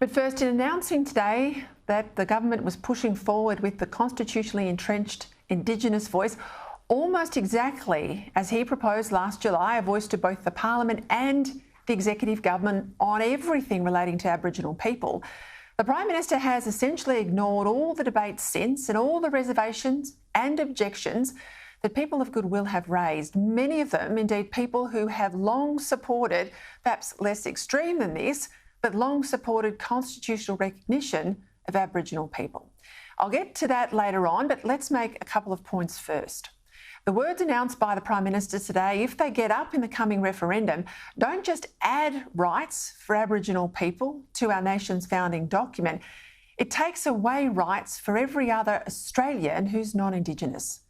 But first, in announcing today that the government was pushing forward with the constitutionally entrenched Indigenous voice, almost exactly as he proposed last July, a voice to both the Parliament and the executive government on everything relating to Aboriginal people, the Prime Minister has essentially ignored all the debates since and all the reservations and objections that people of goodwill have raised. Many of them, indeed, people who have long supported, perhaps less extreme than this, but long supported constitutional recognition of Aboriginal people. I'll get to that later on, but let's make a couple of points first. The words announced by the Prime Minister today, if they get up in the coming referendum, don't just add rights for Aboriginal people to our nation's founding document. It takes away rights for every other Australian who's non-Indigenous.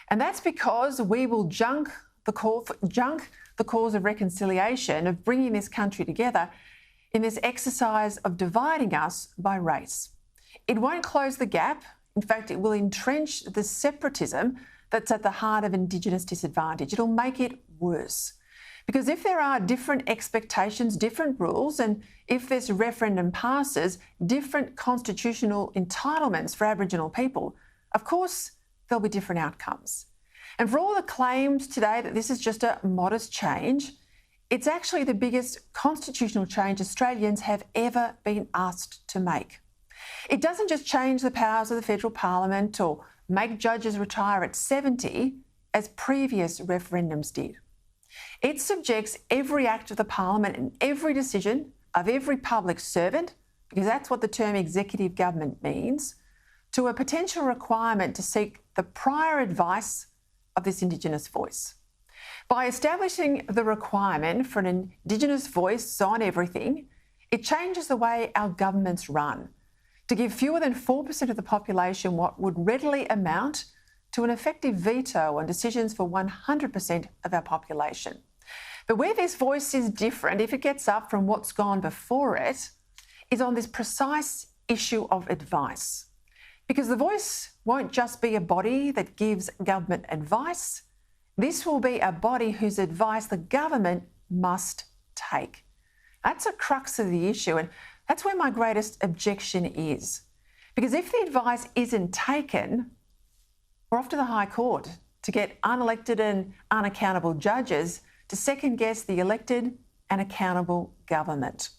And that's because we will junk the cause of reconciliation, of bringing this country together in this exercise of dividing us by race. It won't close the gap. In fact, it will entrench the separatism that's at the heart of Indigenous disadvantage. It'll make it worse. Because if there are different expectations, different rules, and if this referendum passes, different constitutional entitlements for Aboriginal people, of course, there'll be different outcomes. And for all the claims today that this is just a modest change, it's actually the biggest constitutional change Australians have ever been asked to make. It doesn't just change the powers of the federal parliament or make judges retire at 70, as previous referendums did. It subjects every act of the parliament and every decision of every public servant, because that's what the term executive government means, to a potential requirement to seek the prior advice of this Indigenous voice. By establishing the requirement for an Indigenous voice on everything, it changes the way our governments run, to give fewer than 4% of the population what would readily amount to an effective veto on decisions for 100% of our population. But where this voice is different, if it gets up from what's gone before it, is on this precise issue of advice. Because the voice won't just be a body that gives government advice. This will be a body whose advice the government must take. That's a crux of the issue, and that's where my greatest objection is. Because if the advice isn't taken, we're off to the High Court to get unelected and unaccountable judges to second-guess the elected and accountable government.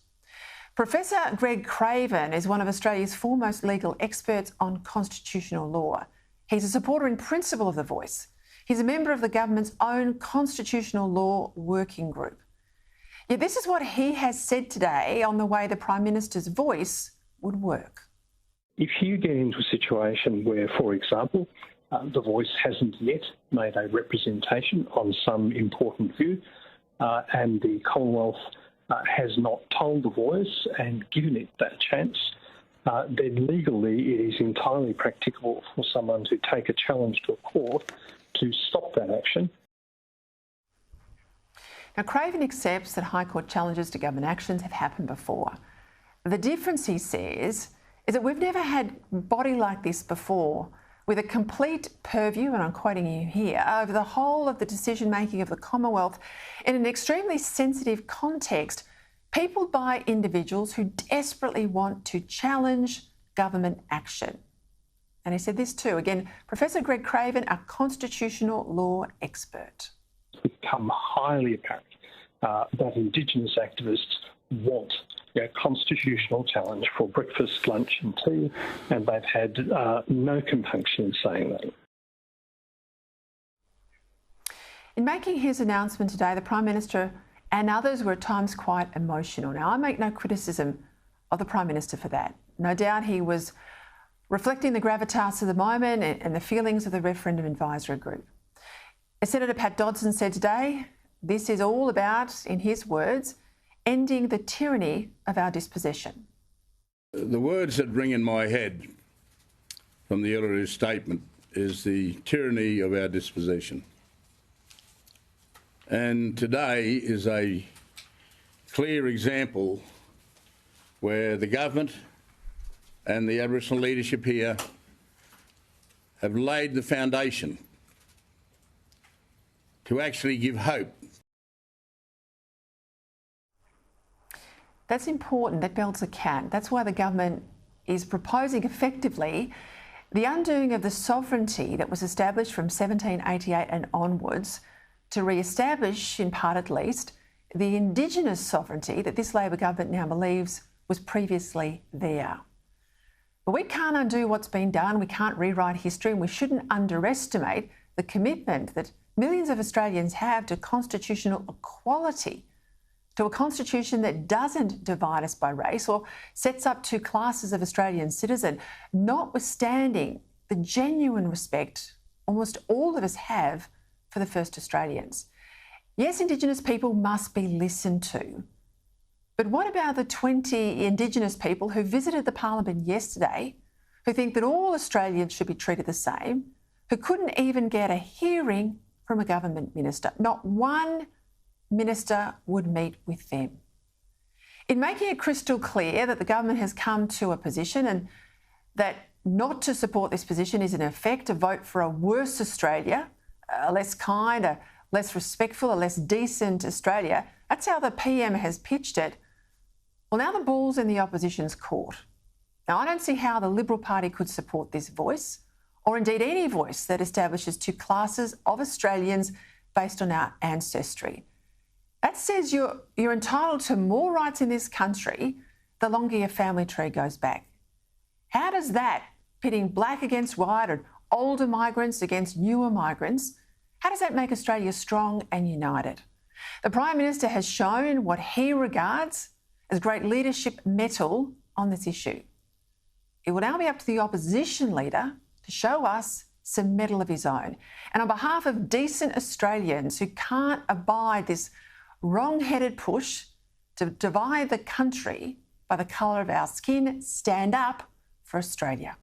Professor Greg Craven is one of Australia's foremost legal experts on constitutional law. He's a supporter in principle of the voice. He's a member of the government's own constitutional law working group. Yet this is what he has said today on the way the Prime Minister's voice would work. If you get into a situation where, for example, the voice hasn't yet made a representation on some important view and the Commonwealth has not told the voice and given it that chance, then legally it is entirely practicable for someone to take a challenge to a court to stop that action. Now, Craven accepts that High Court challenges to government actions have happened before. The difference, he says, is that we've never had a body like this before, with a complete purview, and I'm quoting you here, over the whole of the decision-making of the Commonwealth in an extremely sensitive context, peopled by individuals who desperately want to challenge government action. And he said this too, again, Professor Greg Craven, a constitutional law expert. It's become highly apparent that Indigenous activists want a constitutional challenge for breakfast, lunch and tea, and they've had no compunction in saying that. In making his announcement today, the Prime Minister and others were at times quite emotional. Now, I make no criticism of the Prime Minister for that. No doubt he was reflecting the gravitas of the moment and the feelings of the referendum advisory group. As Senator Pat Dodson said today, this is all about, in his words, ending the tyranny of our dispossession. The words that ring in my head from the earlier statement is the tyranny of our dispossession. And today is a clear example where the government and the Aboriginal leadership here have laid the foundation to actually give hope. That's important. That builds a cat. That's why the government is proposing effectively the undoing of the sovereignty that was established from 1788 and onwards to re-establish, in part at least, the Indigenous sovereignty that this Labor government now believes was previously there. But we can't undo what's been done, we can't rewrite history, and we shouldn't underestimate the commitment that millions of Australians have to constitutional equality, to a constitution that doesn't divide us by race or sets up two classes of Australian citizen, notwithstanding the genuine respect almost all of us have for the first Australians. Yes, Indigenous people must be listened to. But what about the 20 Indigenous people who visited the Parliament yesterday, who think that all Australians should be treated the same, who couldn't even get a hearing from a government minister? Not one minister would meet with them. In making it crystal clear that the government has come to a position and that not to support this position is in effect a vote for a worse Australia, a less kind, a less respectful, a less decent Australia, that's how the PM has pitched it. Well, now the ball's in the opposition's court. Now, I don't see how the Liberal Party could support this voice, or indeed any voice that establishes two classes of Australians based on our ancestry. That says you're entitled to more rights in this country the longer your family tree goes back. How does that, pitting black against white and older migrants against newer migrants, how does that make Australia strong and united? The Prime Minister has shown what he regards as great leadership mettle on this issue. It will now be up to the opposition leader to show us some mettle of his own. And on behalf of decent Australians who can't abide this wrong-headed push to divide the country by the colour of our skin, stand up for Australia.